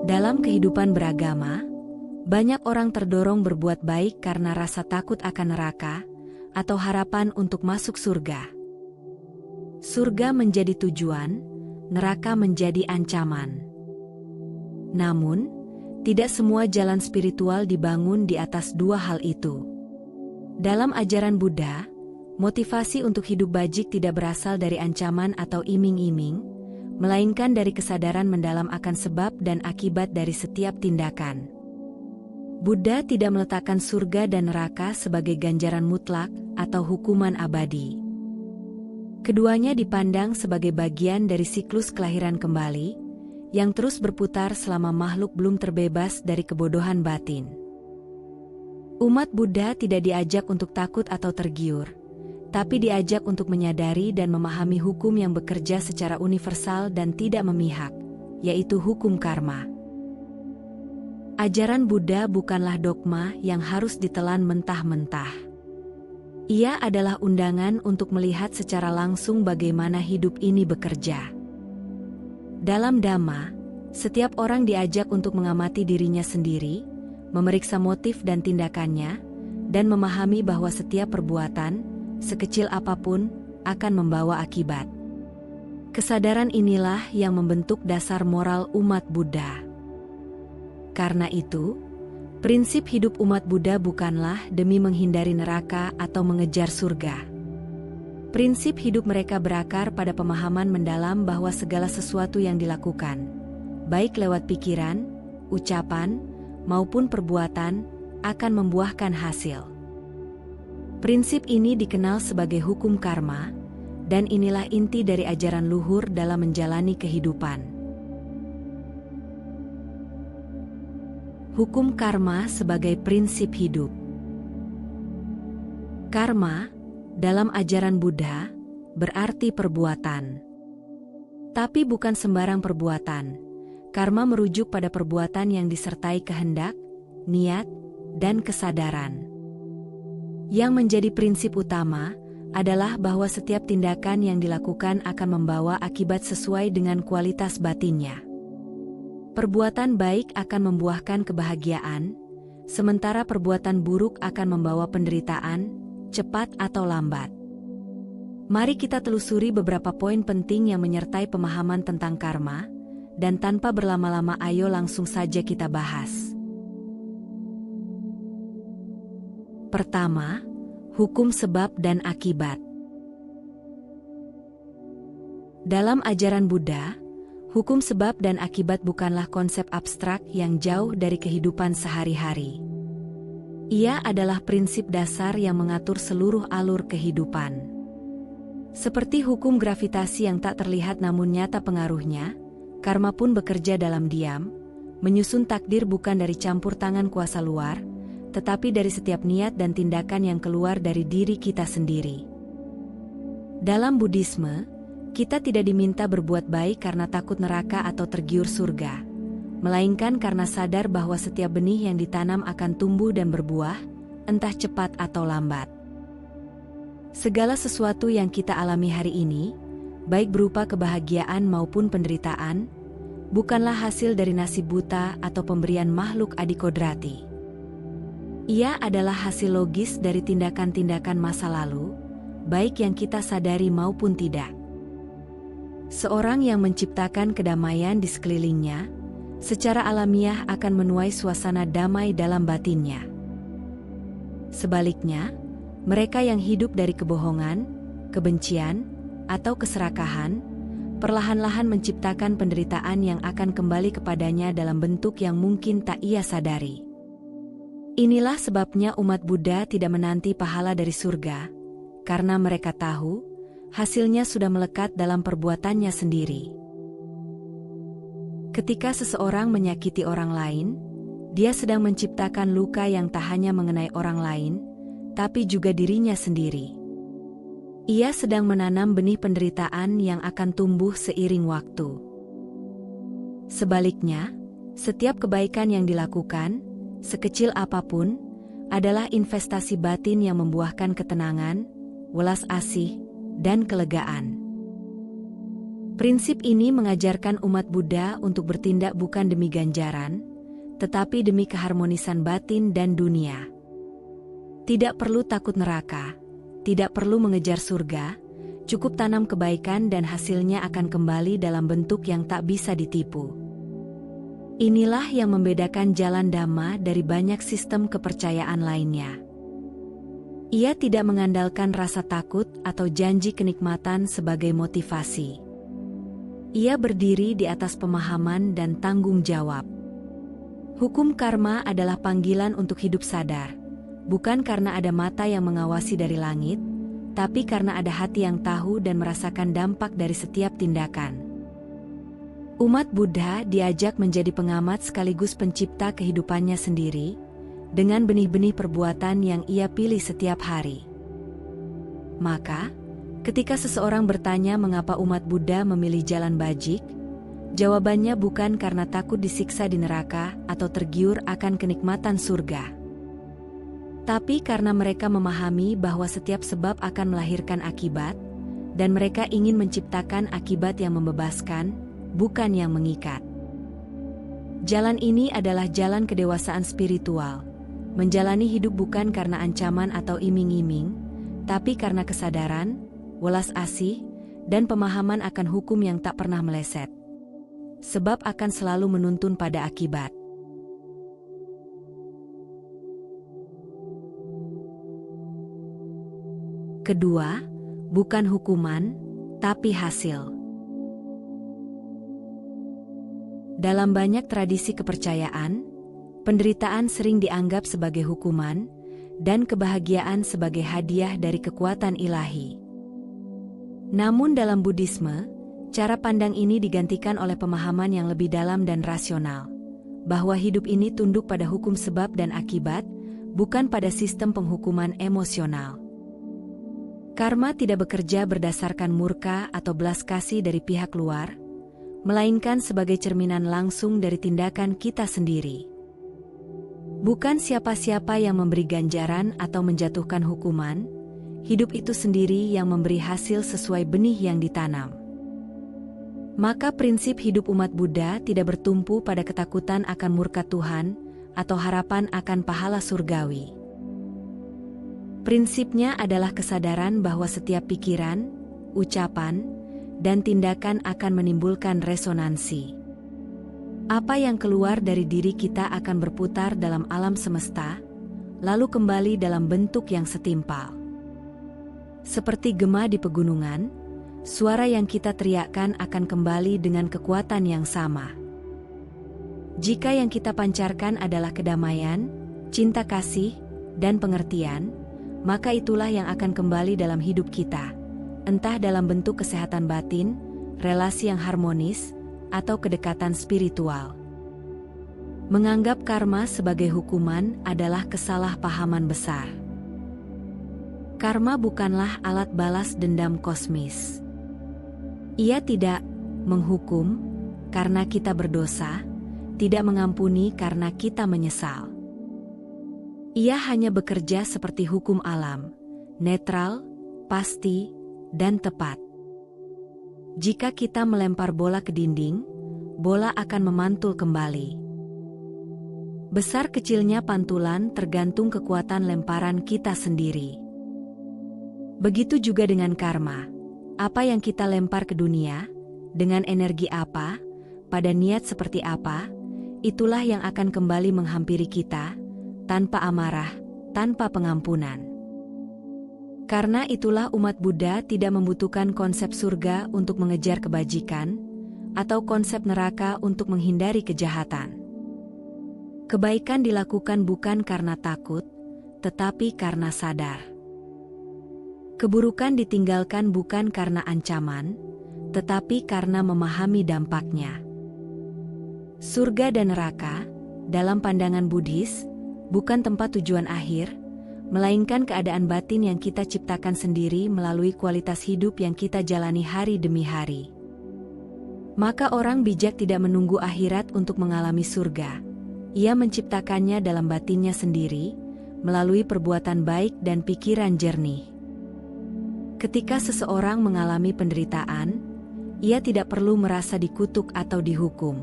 Dalam kehidupan beragama, banyak orang terdorong berbuat baik karena rasa takut akan neraka atau harapan untuk masuk surga. Surga menjadi tujuan, neraka menjadi ancaman. Namun, tidak semua jalan spiritual dibangun di atas dua hal itu. Dalam ajaran Buddha, motivasi untuk hidup bajik tidak berasal dari ancaman atau iming-iming, melainkan dari kesadaran mendalam akan sebab dan akibat dari setiap tindakan. Buddha tidak meletakkan surga dan neraka sebagai ganjaran mutlak atau hukuman abadi. Keduanya dipandang sebagai bagian dari siklus kelahiran kembali, yang terus berputar selama makhluk belum terbebas dari kebodohan batin. Umat Buddha tidak diajak untuk takut atau tergiur, tapi diajak untuk menyadari dan memahami hukum yang bekerja secara universal dan tidak memihak, yaitu hukum karma. Ajaran Buddha bukanlah dogma yang harus ditelan mentah-mentah. Ia adalah undangan untuk melihat secara langsung bagaimana hidup ini bekerja. Dalam Dhamma, setiap orang diajak untuk mengamati dirinya sendiri, memeriksa motif dan tindakannya, dan memahami bahwa setiap perbuatan, sekecil apapun, akan membawa akibat. Kesadaran inilah yang membentuk dasar moral umat Buddha. Karena itu, prinsip hidup umat Buddha bukanlah demi menghindari neraka atau mengejar surga. Prinsip hidup mereka berakar pada pemahaman mendalam bahwa segala sesuatu yang dilakukan, baik lewat pikiran, ucapan, maupun perbuatan, akan membuahkan hasil. Prinsip ini dikenal sebagai hukum karma, dan inilah inti dari ajaran luhur dalam menjalani kehidupan. Hukum karma sebagai prinsip hidup. Karma, dalam ajaran Buddha, berarti perbuatan. Tapi bukan sembarang perbuatan. Karma merujuk pada perbuatan yang disertai kehendak, niat, dan kesadaran. Yang menjadi prinsip utama adalah bahwa setiap tindakan yang dilakukan akan membawa akibat sesuai dengan kualitas batinnya. Perbuatan baik akan membuahkan kebahagiaan, sementara perbuatan buruk akan membawa penderitaan, cepat atau lambat. Mari kita telusuri beberapa poin penting yang menyertai pemahaman tentang karma, dan tanpa berlama-lama ayo langsung saja kita bahas. Pertama, hukum sebab dan akibat. Dalam ajaran Buddha, hukum sebab dan akibat bukanlah konsep abstrak yang jauh dari kehidupan sehari-hari. Ia adalah prinsip dasar yang mengatur seluruh alur kehidupan. Seperti hukum gravitasi yang tak terlihat namun nyata pengaruhnya, karma pun bekerja dalam diam, menyusun takdir bukan dari campur tangan kuasa luar, tetapi dari setiap niat dan tindakan yang keluar dari diri kita sendiri. Dalam Buddhisme, kita tidak diminta berbuat baik karena takut neraka atau tergiur surga, melainkan karena sadar bahwa setiap benih yang ditanam akan tumbuh dan berbuah, entah cepat atau lambat. Segala sesuatu yang kita alami hari ini, baik berupa kebahagiaan maupun penderitaan, bukanlah hasil dari nasib buta atau pemberian makhluk adikodrati. Ia adalah hasil logis dari tindakan-tindakan masa lalu, baik yang kita sadari maupun tidak. Seorang yang menciptakan kedamaian di sekelilingnya, secara alamiah akan menuai suasana damai dalam batinnya. Sebaliknya, mereka yang hidup dari kebohongan, kebencian, atau keserakahan, perlahan-lahan menciptakan penderitaan yang akan kembali kepadanya dalam bentuk yang mungkin tak ia sadari. Inilah sebabnya umat Buddha tidak menanti pahala dari surga, karena mereka tahu, hasilnya sudah melekat dalam perbuatannya sendiri. Ketika seseorang menyakiti orang lain, dia sedang menciptakan luka yang tak hanya mengenai orang lain, tapi juga dirinya sendiri. Ia sedang menanam benih penderitaan yang akan tumbuh seiring waktu. Sebaliknya, setiap kebaikan yang dilakukan, sekecil apapun, adalah investasi batin yang membuahkan ketenangan, welas asih, dan kelegaan. Prinsip ini mengajarkan umat Buddha untuk bertindak bukan demi ganjaran, tetapi demi keharmonisan batin dan dunia. Tidak perlu takut neraka, tidak perlu mengejar surga, cukup tanam kebaikan dan hasilnya akan kembali dalam bentuk yang tak bisa ditipu. Inilah yang membedakan jalan Dhamma dari banyak sistem kepercayaan lainnya. Ia tidak mengandalkan rasa takut atau janji kenikmatan sebagai motivasi. Ia berdiri di atas pemahaman dan tanggung jawab. Hukum karma adalah panggilan untuk hidup sadar, bukan karena ada mata yang mengawasi dari langit, tapi karena ada hati yang tahu dan merasakan dampak dari setiap tindakan. Umat Buddha diajak menjadi pengamat sekaligus pencipta kehidupannya sendiri, dengan benih-benih perbuatan yang ia pilih setiap hari. Maka, ketika seseorang bertanya mengapa umat Buddha memilih jalan bajik, jawabannya bukan karena takut disiksa di neraka atau tergiur akan kenikmatan surga, tapi karena mereka memahami bahwa setiap sebab akan melahirkan akibat, dan mereka ingin menciptakan akibat yang membebaskan, bukan yang mengikat. Jalan ini adalah jalan kedewasaan spiritual, menjalani hidup bukan karena ancaman atau iming-iming, tapi karena kesadaran, welas asih, dan pemahaman akan hukum yang tak pernah meleset. Sebab akan selalu menuntun pada akibat. Kedua, bukan hukuman, tapi hasil. Dalam banyak tradisi kepercayaan, penderitaan sering dianggap sebagai hukuman, dan kebahagiaan sebagai hadiah dari kekuatan ilahi. Namun dalam Buddhisme, cara pandang ini digantikan oleh pemahaman yang lebih dalam dan rasional, bahwa hidup ini tunduk pada hukum sebab dan akibat, bukan pada sistem penghukuman emosional. Karma tidak bekerja berdasarkan murka atau belas kasih dari pihak luar, melainkan sebagai cerminan langsung dari tindakan kita sendiri. Bukan siapa-siapa yang memberi ganjaran atau menjatuhkan hukuman, hidup itu sendiri yang memberi hasil sesuai benih yang ditanam. Maka prinsip hidup umat Buddha tidak bertumpu pada ketakutan akan murka Tuhan atau harapan akan pahala surgawi. Prinsipnya adalah kesadaran bahwa setiap pikiran, ucapan, dan tindakan akan menimbulkan resonansi. Apa yang keluar dari diri kita akan berputar dalam alam semesta, lalu kembali dalam bentuk yang setimpal. Seperti gema di pegunungan, suara yang kita teriakkan akan kembali dengan kekuatan yang sama. Jika yang kita pancarkan adalah kedamaian, cinta kasih, dan pengertian, maka itulah yang akan kembali dalam hidup kita, entah dalam bentuk kesehatan batin, relasi yang harmonis, atau kedekatan spiritual. Menganggap karma sebagai hukuman adalah kesalahpahaman besar. Karma bukanlah alat balas dendam kosmis. Ia tidak menghukum karena kita berdosa, tidak mengampuni karena kita menyesal. Ia hanya bekerja seperti hukum alam, netral, pasti, dan tepat. Jika kita melempar bola ke dinding, bola akan memantul kembali. Besar kecilnya pantulan tergantung kekuatan lemparan kita sendiri. Begitu juga dengan karma. Apa yang kita lempar ke dunia, dengan energi apa, pada niat seperti apa, itulah yang akan kembali menghampiri kita, tanpa amarah, tanpa pengampunan. Karena itulah umat Buddha tidak membutuhkan konsep surga untuk mengejar kebajikan, atau konsep neraka untuk menghindari kejahatan. Kebaikan dilakukan bukan karena takut, tetapi karena sadar. Keburukan ditinggalkan bukan karena ancaman, tetapi karena memahami dampaknya. Surga dan neraka, dalam pandangan Buddhis, bukan tempat tujuan akhir, melainkan keadaan batin yang kita ciptakan sendiri melalui kualitas hidup yang kita jalani hari demi hari. Maka orang bijak tidak menunggu akhirat untuk mengalami surga. Ia menciptakannya dalam batinnya sendiri, melalui perbuatan baik dan pikiran jernih. Ketika seseorang mengalami penderitaan, Ia tidak perlu merasa dikutuk atau dihukum.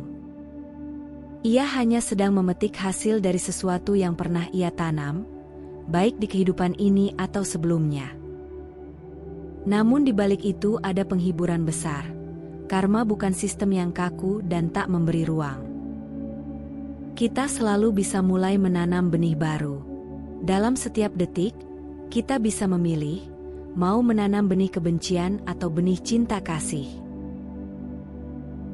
Ia hanya sedang memetik hasil dari sesuatu yang pernah ia tanam, baik di kehidupan ini atau sebelumnya. Namun di balik itu ada penghiburan besar. Karma bukan sistem yang kaku dan tak memberi ruang. Kita selalu bisa mulai menanam benih baru. Dalam setiap detik, kita bisa memilih, mau menanam benih kebencian atau benih cinta kasih.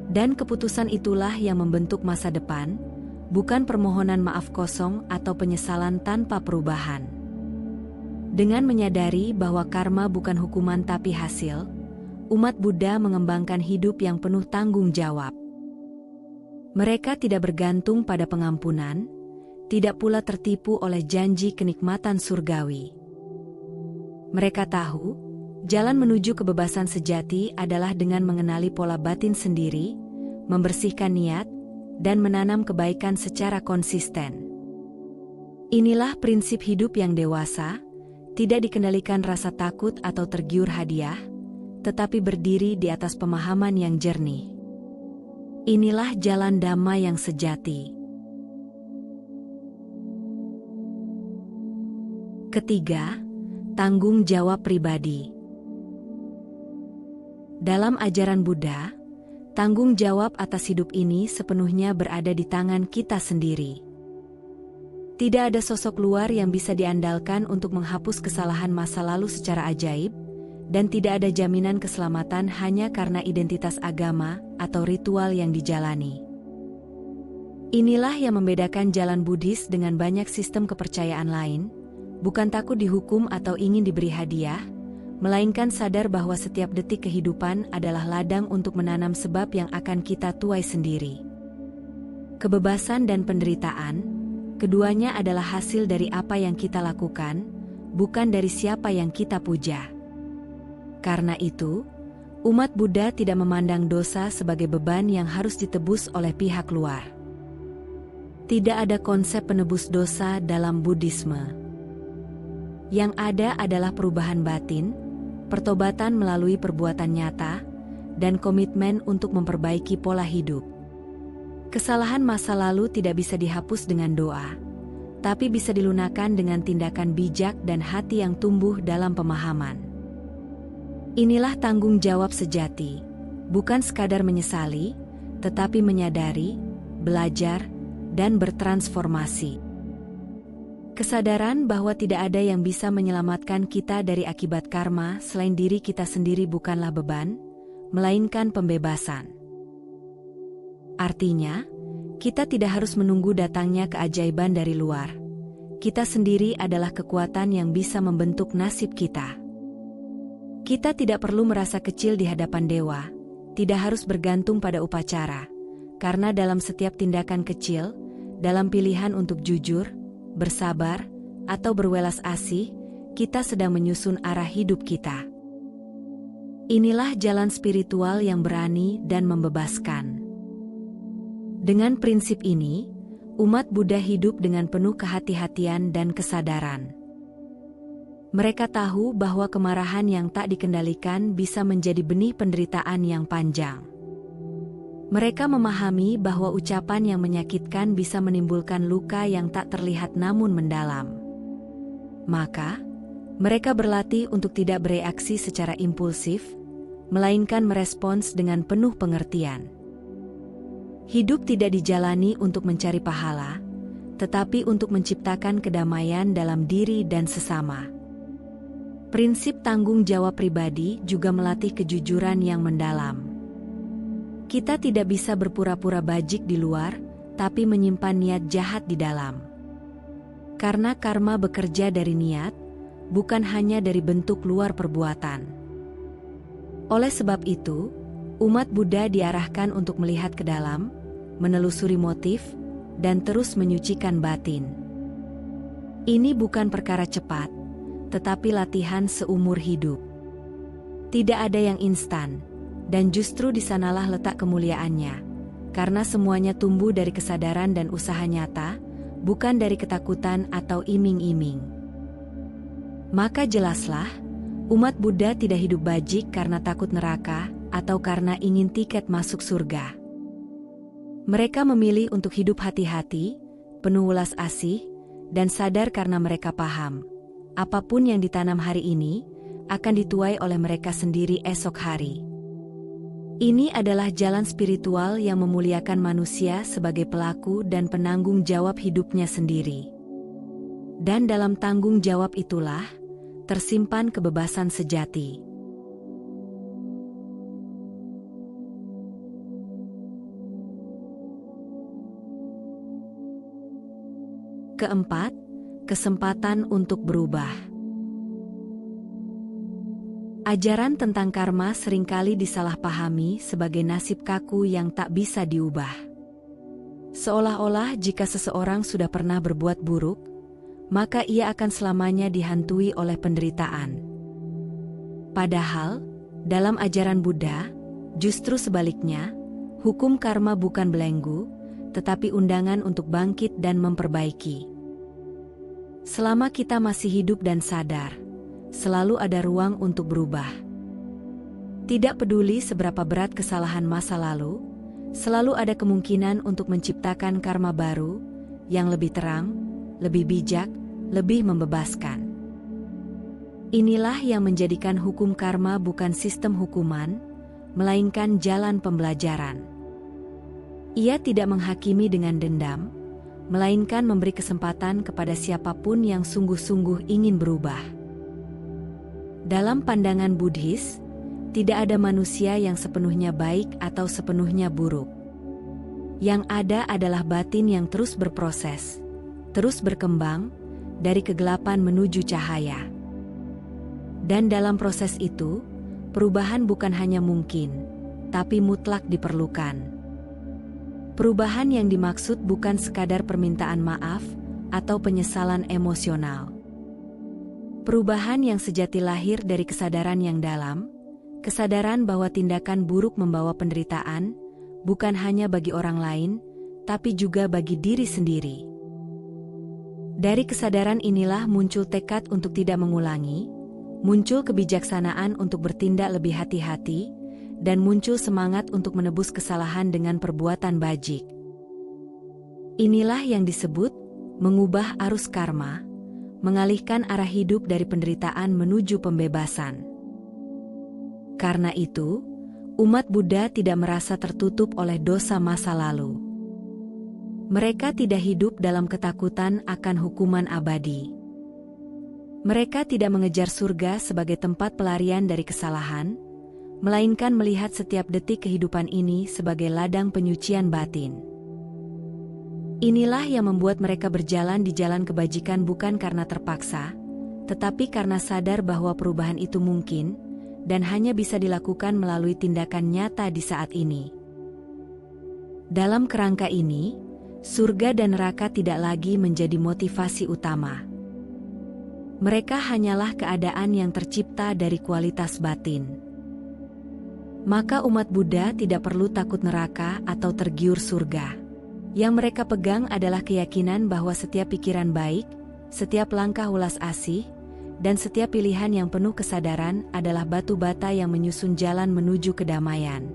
Dan keputusan itulah yang membentuk masa depan, bukan permohonan maaf kosong atau penyesalan tanpa perubahan. Dengan menyadari bahwa karma bukan hukuman tapi hasil, umat Buddha mengembangkan hidup yang penuh tanggung jawab. Mereka tidak bergantung pada pengampunan, tidak pula tertipu oleh janji kenikmatan surgawi. Mereka tahu, jalan menuju kebebasan sejati adalah dengan mengenali pola batin sendiri, membersihkan niat, dan menanam kebaikan secara konsisten. Inilah prinsip hidup yang dewasa, tidak dikendalikan rasa takut atau tergiur hadiah, tetapi berdiri di atas pemahaman yang jernih. Inilah jalan Dhamma yang sejati. Ketiga, tanggung jawab pribadi. Dalam ajaran Buddha, tanggung jawab atas hidup ini sepenuhnya berada di tangan kita sendiri. Tidak ada sosok luar yang bisa diandalkan untuk menghapus kesalahan masa lalu secara ajaib, dan tidak ada jaminan keselamatan hanya karena identitas agama atau ritual yang dijalani. Inilah yang membedakan jalan Buddhis dengan banyak sistem kepercayaan lain, bukan takut dihukum atau ingin diberi hadiah, melainkan sadar bahwa setiap detik kehidupan adalah ladang untuk menanam sebab yang akan kita tuai sendiri. Kebebasan dan penderitaan, keduanya adalah hasil dari apa yang kita lakukan, bukan dari siapa yang kita puja. Karena itu, umat Buddha tidak memandang dosa sebagai beban yang harus ditebus oleh pihak luar. Tidak ada konsep penebus dosa dalam Buddhisme. Yang ada adalah perubahan batin, pertobatan melalui perbuatan nyata, dan komitmen untuk memperbaiki pola hidup. Kesalahan masa lalu tidak bisa dihapus dengan doa, tapi bisa dilunakkan dengan tindakan bijak dan hati yang tumbuh dalam pemahaman. Inilah tanggung jawab sejati, bukan sekadar menyesali, tetapi menyadari, belajar, dan bertransformasi. Kesadaran bahwa tidak ada yang bisa menyelamatkan kita dari akibat karma selain diri kita sendiri bukanlah beban, melainkan pembebasan. Artinya, kita tidak harus menunggu datangnya keajaiban dari luar. Kita sendiri adalah kekuatan yang bisa membentuk nasib kita. Kita tidak perlu merasa kecil di hadapan dewa, tidak harus bergantung pada upacara, karena dalam setiap tindakan kecil, dalam pilihan untuk jujur, bersabar, atau berwelas asih, kita sedang menyusun arah hidup kita. Inilah jalan spiritual yang berani dan membebaskan. Dengan prinsip ini, umat Buddha hidup dengan penuh kehati-hatian dan kesadaran. Mereka tahu bahwa kemarahan yang tak dikendalikan bisa menjadi benih penderitaan yang panjang. Mereka memahami bahwa ucapan yang menyakitkan bisa menimbulkan luka yang tak terlihat namun mendalam. Maka, mereka berlatih untuk tidak bereaksi secara impulsif, melainkan merespons dengan penuh pengertian. Hidup tidak dijalani untuk mencari pahala, tetapi untuk menciptakan kedamaian dalam diri dan sesama. Prinsip tanggung jawab pribadi juga melatih kejujuran yang mendalam. Kita tidak bisa berpura-pura bajik di luar, tapi menyimpan niat jahat di dalam. Karena karma bekerja dari niat, bukan hanya dari bentuk luar perbuatan. Oleh sebab itu, umat Buddha diarahkan untuk melihat ke dalam, menelusuri motif, dan terus menyucikan batin. Ini bukan perkara cepat, tetapi latihan seumur hidup. Tidak ada yang instan, dan justru di sanalah letak kemuliaannya, karena semuanya tumbuh dari kesadaran dan usaha nyata, bukan dari ketakutan atau iming-iming. Maka jelaslah, umat Buddha tidak hidup bajik karena takut neraka, atau karena ingin tiket masuk surga. Mereka memilih untuk hidup hati-hati, penuh welas asih, dan sadar karena mereka paham, apapun yang ditanam hari ini, akan dituai oleh mereka sendiri esok hari. Ini adalah jalan spiritual yang memuliakan manusia sebagai pelaku dan penanggung jawab hidupnya sendiri. Dan dalam tanggung jawab itulah, tersimpan kebebasan sejati. Keempat, kesempatan untuk berubah. Ajaran tentang karma seringkali disalahpahami sebagai nasib kaku yang tak bisa diubah. Seolah-olah jika seseorang sudah pernah berbuat buruk, maka ia akan selamanya dihantui oleh penderitaan. Padahal, dalam ajaran Buddha, justru sebaliknya, hukum karma bukan belenggu, tetapi undangan untuk bangkit dan memperbaiki. Selama kita masih hidup dan sadar, selalu ada ruang untuk berubah. Tidak peduli seberapa berat kesalahan masa lalu, selalu ada kemungkinan untuk menciptakan karma baru, yang lebih terang, lebih bijak, lebih membebaskan. Inilah yang menjadikan hukum karma bukan sistem hukuman, melainkan jalan pembelajaran. Ia tidak menghakimi dengan dendam, melainkan memberi kesempatan kepada siapapun yang sungguh-sungguh ingin berubah. Dalam pandangan Buddhis, tidak ada manusia yang sepenuhnya baik atau sepenuhnya buruk. Yang ada adalah batin yang terus berproses, terus berkembang, dari kegelapan menuju cahaya. Dan dalam proses itu, perubahan bukan hanya mungkin, tapi mutlak diperlukan. Perubahan yang dimaksud bukan sekadar permintaan maaf atau penyesalan emosional. Perubahan yang sejati lahir dari kesadaran yang dalam, kesadaran bahwa tindakan buruk membawa penderitaan, bukan hanya bagi orang lain, tapi juga bagi diri sendiri. Dari kesadaran inilah muncul tekad untuk tidak mengulangi, muncul kebijaksanaan untuk bertindak lebih hati-hati, dan muncul semangat untuk menebus kesalahan dengan perbuatan bajik. Inilah yang disebut mengubah arus karma, mengalihkan arah hidup dari penderitaan menuju pembebasan. Karena itu, umat Buddha tidak merasa tertutup oleh dosa masa lalu. Mereka tidak hidup dalam ketakutan akan hukuman abadi. Mereka tidak mengejar surga sebagai tempat pelarian dari kesalahan, melainkan melihat setiap detik kehidupan ini sebagai ladang penyucian batin. Inilah yang membuat mereka berjalan di jalan kebajikan bukan karena terpaksa, tetapi karena sadar bahwa perubahan itu mungkin, dan hanya bisa dilakukan melalui tindakan nyata di saat ini. Dalam kerangka ini, surga dan neraka tidak lagi menjadi motivasi utama. Mereka hanyalah keadaan yang tercipta dari kualitas batin. Maka umat Buddha tidak perlu takut neraka atau tergiur surga. Yang mereka pegang adalah keyakinan bahwa setiap pikiran baik, setiap langkah welas asih, dan setiap pilihan yang penuh kesadaran adalah batu bata yang menyusun jalan menuju kedamaian.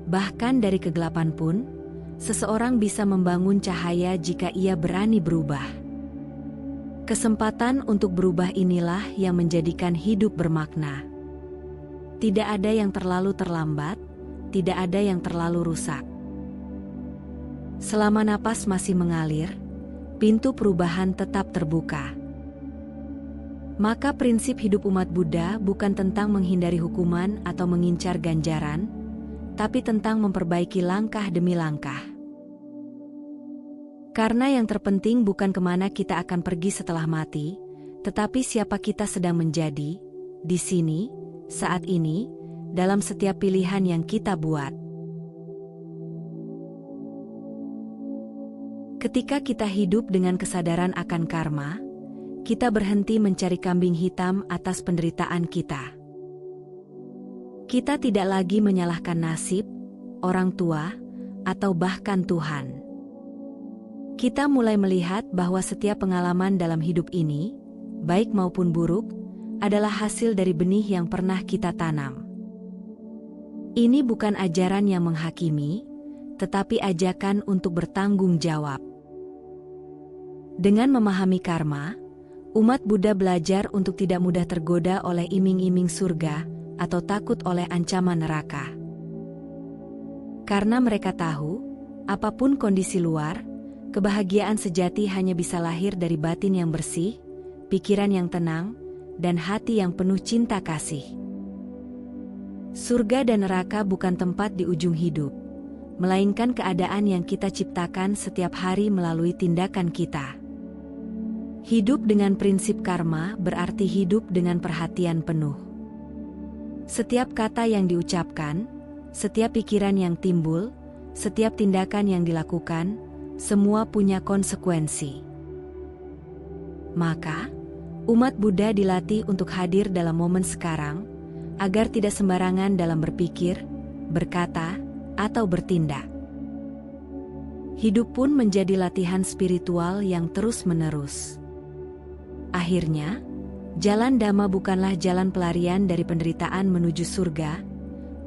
Bahkan dari kegelapan pun, seseorang bisa membangun cahaya jika ia berani berubah. Kesempatan untuk berubah inilah yang menjadikan hidup bermakna. Tidak ada yang terlalu terlambat, tidak ada yang terlalu rusak. Selama napas masih mengalir, pintu perubahan tetap terbuka. Maka prinsip hidup umat Buddha bukan tentang menghindari hukuman atau mengincar ganjaran, tapi tentang memperbaiki langkah demi langkah. Karena yang terpenting bukan kemana kita akan pergi setelah mati, tetapi siapa kita sedang menjadi, di sini, saat ini, dalam setiap pilihan yang kita buat. Ketika kita hidup dengan kesadaran akan karma, kita berhenti mencari kambing hitam atas penderitaan kita. Kita tidak lagi menyalahkan nasib, orang tua, atau bahkan Tuhan. Kita mulai melihat bahwa setiap pengalaman dalam hidup ini, baik maupun buruk, adalah hasil dari benih yang pernah kita tanam. Ini bukan ajaran yang menghakimi, tetapi ajakan untuk bertanggung jawab. Dengan memahami karma, umat Buddha belajar untuk tidak mudah tergoda oleh iming-iming surga atau takut oleh ancaman neraka. Karena mereka tahu, apapun kondisi luar, kebahagiaan sejati hanya bisa lahir dari batin yang bersih, pikiran yang tenang, dan hati yang penuh cinta kasih. Surga dan neraka bukan tempat di ujung hidup, melainkan keadaan yang kita ciptakan setiap hari melalui tindakan kita. Hidup dengan prinsip karma berarti hidup dengan perhatian penuh. Setiap kata yang diucapkan, setiap pikiran yang timbul, setiap tindakan yang dilakukan, semua punya konsekuensi. Maka, umat Buddha dilatih untuk hadir dalam momen sekarang, agar tidak sembarangan dalam berpikir, berkata, atau bertindak. Hidup pun menjadi latihan spiritual yang terus-menerus. Akhirnya, jalan Dhamma bukanlah jalan pelarian dari penderitaan menuju surga,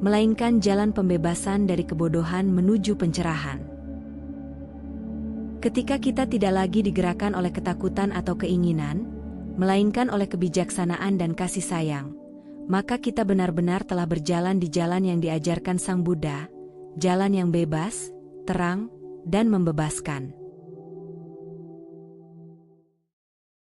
melainkan jalan pembebasan dari kebodohan menuju pencerahan. Ketika kita tidak lagi digerakkan oleh ketakutan atau keinginan, melainkan oleh kebijaksanaan dan kasih sayang, maka kita benar-benar telah berjalan di jalan yang diajarkan Sang Buddha, jalan yang bebas, terang, dan membebaskan.